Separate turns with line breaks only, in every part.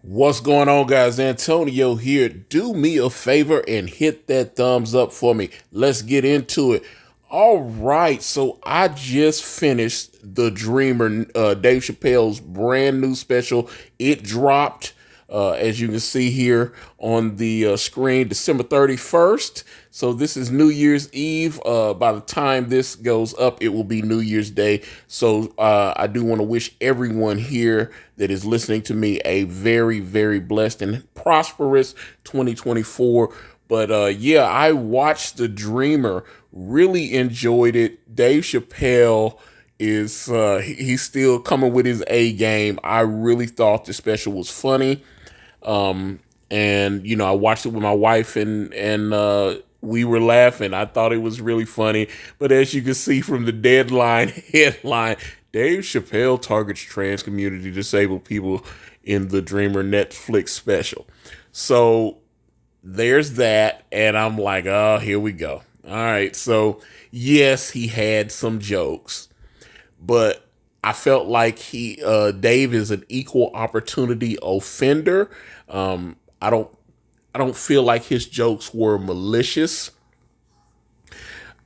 What's going on, guys? Antonio here. Do me a favor and hit that thumbs up for me. Let's get into it. All right, so I just finished The Dreamer, Dave Chappelle's brand new special. It dropped, as you can see here on the screen, December 31st. So this is New Year's Eve. By the time this goes up, it will be New Year's Day. So I do want to wish everyone here that is listening to me a very, very blessed and prosperous 2024. But yeah, I watched The Dreamer, really enjoyed it. Dave Chappelle is he's still coming with his A game. I really thought the special was funny. And I watched it with my wife and we were laughing. I thought it was really funny. But as you can see from the Deadline headline, Dave Chappelle targets trans community disabled people in the Dreamer Netflix special. So there's that, and I'm like, oh, here we go. All right, so yes, he had some jokes, but I felt like Dave is an equal opportunity offender. I don't feel like his jokes were malicious.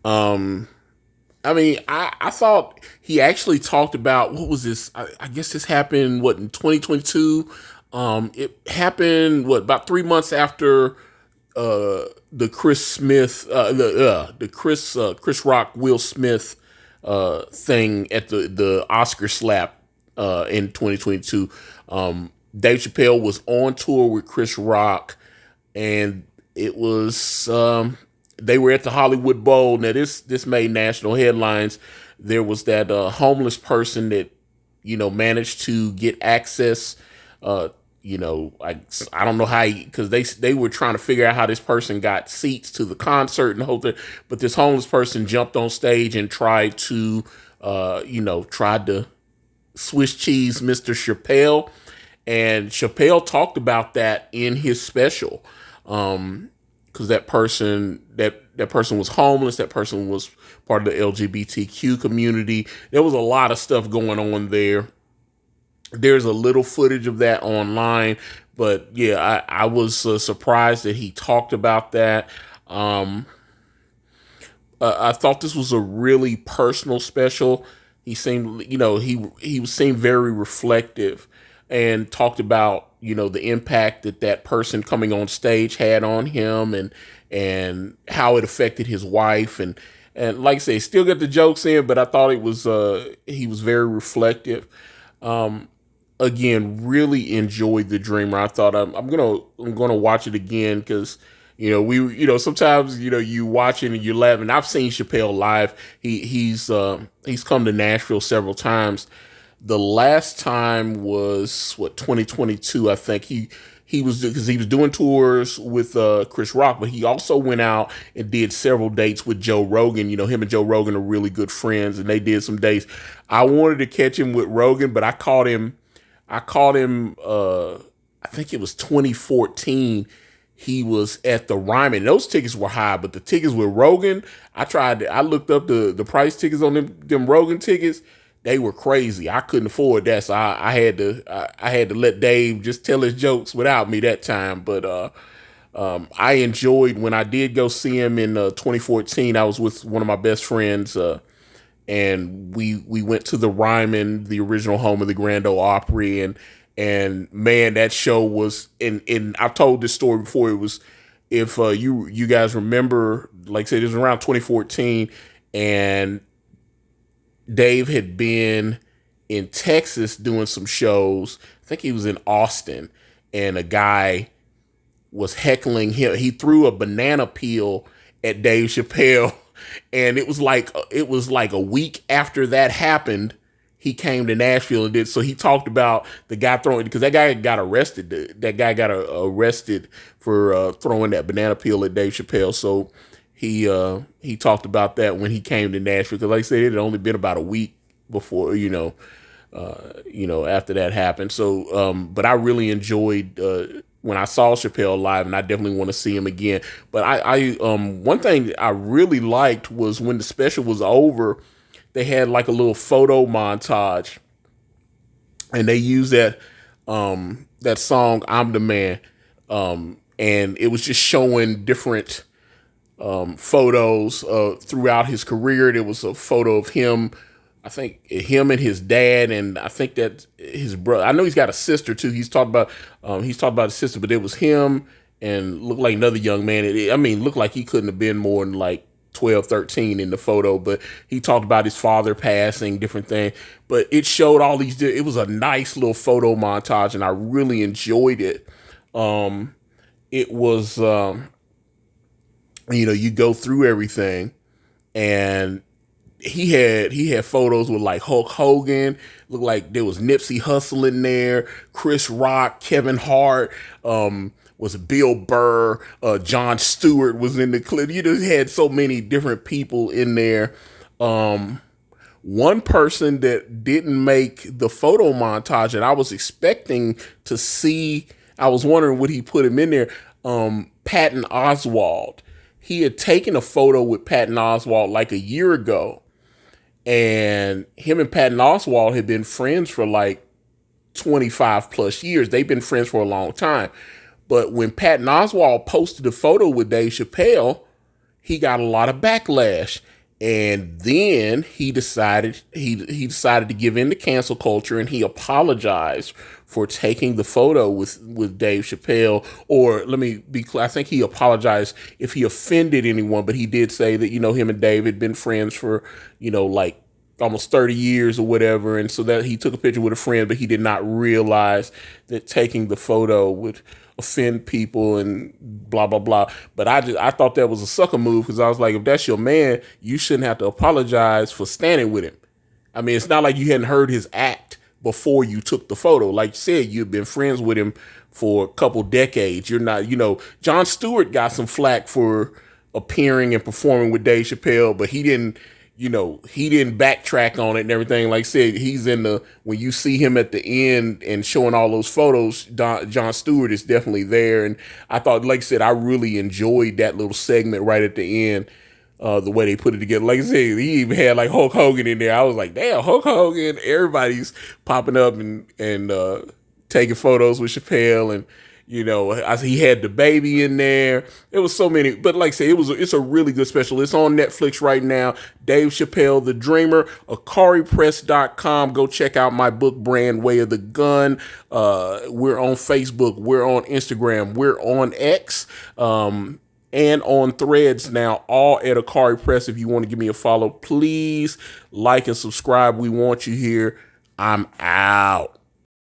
Um, I mean, I thought he actually talked about what was this? I guess this happened in 2022. It happened about 3 months after the Chris Smith, the Chris Rock Will Smith thing at the Oscar slap in 2022. Dave Chappelle was on tour with Chris Rock, and it was they were at the Hollywood Bowl. Now this made national headlines. There was that homeless person that managed to get access. I don't know how, because they were trying to figure out how this person got seats to the concert and the whole thing. But this homeless person jumped on stage and tried to Swiss cheese Mr. Chapelle. And Chapelle talked about that in his special, because that person was homeless. That person was part of the LGBTQ community. There was a lot of stuff going on there. There's a little footage of that online, but yeah, I was surprised that he talked about that. I thought this was a really personal special. He seemed, he seemed very reflective and talked about, the impact that person coming on stage had on him, and how it affected his wife. And like I say, still got the jokes in, but I thought he was very reflective. Again, really enjoyed The Dreamer. I thought I'm gonna watch it again, because sometimes you watch it and you're laughing. I've seen Chappelle live. He's come to Nashville several times. The last time was 2022, I think. He was, because he was doing tours with Chris Rock, but he also went out and did several dates with Joe Rogan. Him and Joe Rogan are really good friends, and they did some dates. I wanted to catch him with Rogan, but I caught him. I think it was 2014. He was at the Ryman. Those tickets were high, but the tickets with Rogan, I looked up the price tickets on them Rogan tickets. They were crazy. I couldn't afford that, so I had to let Dave just tell his jokes without me that time. But I enjoyed when I did go see him in 2014. I was with one of my best friends, and we went to the Ryman, the original home of the Grand Ole Opry, and man, that show was. And I've told this story before. It was, if you guys remember, like I said, it was around 2014, and Dave had been in Texas doing some shows. I think he was in Austin, and a guy was heckling him. He threw a banana peel at Dave Chappelle, and it was like a week after that happened, he came to Nashville and did. So he talked about the guy throwing, because that guy got arrested. That guy got arrested for throwing that banana peel at Dave Chappelle. So he talked about that when he came to Nashville, because like I said, it had only been about a week before, after that happened. So, but I really enjoyed when I saw Chappelle live, and I definitely want to see him again. But I one thing that I really liked was when the special was over, they had like a little photo montage, and they used that that song "I'm the Man," and it was just showing different photos throughout his career. There was a photo of him, I think him and his dad, and I think that his brother. I know he's got a sister too. He's talked about his sister, but it was him and looked like another young man. Looked like he couldn't have been more than like 12, 13 in the photo, but he talked about his father passing, different things. But it showed all these. It was a nice little photo montage, and I really enjoyed it. It was, you go through everything, and he had photos with like Hulk Hogan. Looked like there was Nipsey Hussle in there, Chris Rock, Kevin Hart, was Bill Burr, Jon Stewart was in the clip. You just had so many different people in there. One person that didn't make the photo montage that I was expecting to see, I was wondering would he put him in there. Patton Oswalt. He had taken a photo with Patton Oswalt like a year ago, and him and Patton Oswalt had been friends for like 25 plus years. They've been friends for a long time. But when Patton Oswalt posted a photo with Dave Chapelle, he got a lot of backlash. And then he decided to give in to cancel culture, and he apologized for taking the photo with Dave Chapelle. Or let me be clear, I think he apologized if he offended anyone, but he did say that, him and Dave had been friends for, like almost 30 years or whatever. And so that he took a picture with a friend, but he did not realize that taking the photo would offend people and blah, blah, blah. But I thought that was a sucker move, because I was like, if that's your man, you shouldn't have to apologize for standing with him. I mean, it's not like you hadn't heard his act before you took the photo. Like you said, you've been friends with him for a couple decades. You're not, Jon Stewart got some flack for appearing and performing with Dave Chapelle, but he didn't backtrack on it and everything. Like I said, he's when you see him at the end and showing all those photos, Jon Stewart is definitely there. And I thought, like I said, I really enjoyed that little segment right at the end, the way they put it together. Like I said, he even had like Hulk Hogan in there. I was like, damn, Hulk Hogan, everybody's popping up and taking photos with Chapelle, and he had the baby in there. It was so many, but like I said, it's a really good special. It's on Netflix right now. Dave Chapelle, The Dreamer. IkariPress.com. Go check out my book brand, Way of the Gun. We're on Facebook. We're on Instagram. We're on X. And on Threads now, all at Ikari Press. If you want to give me a follow, please like and subscribe. We want you here. I'm out.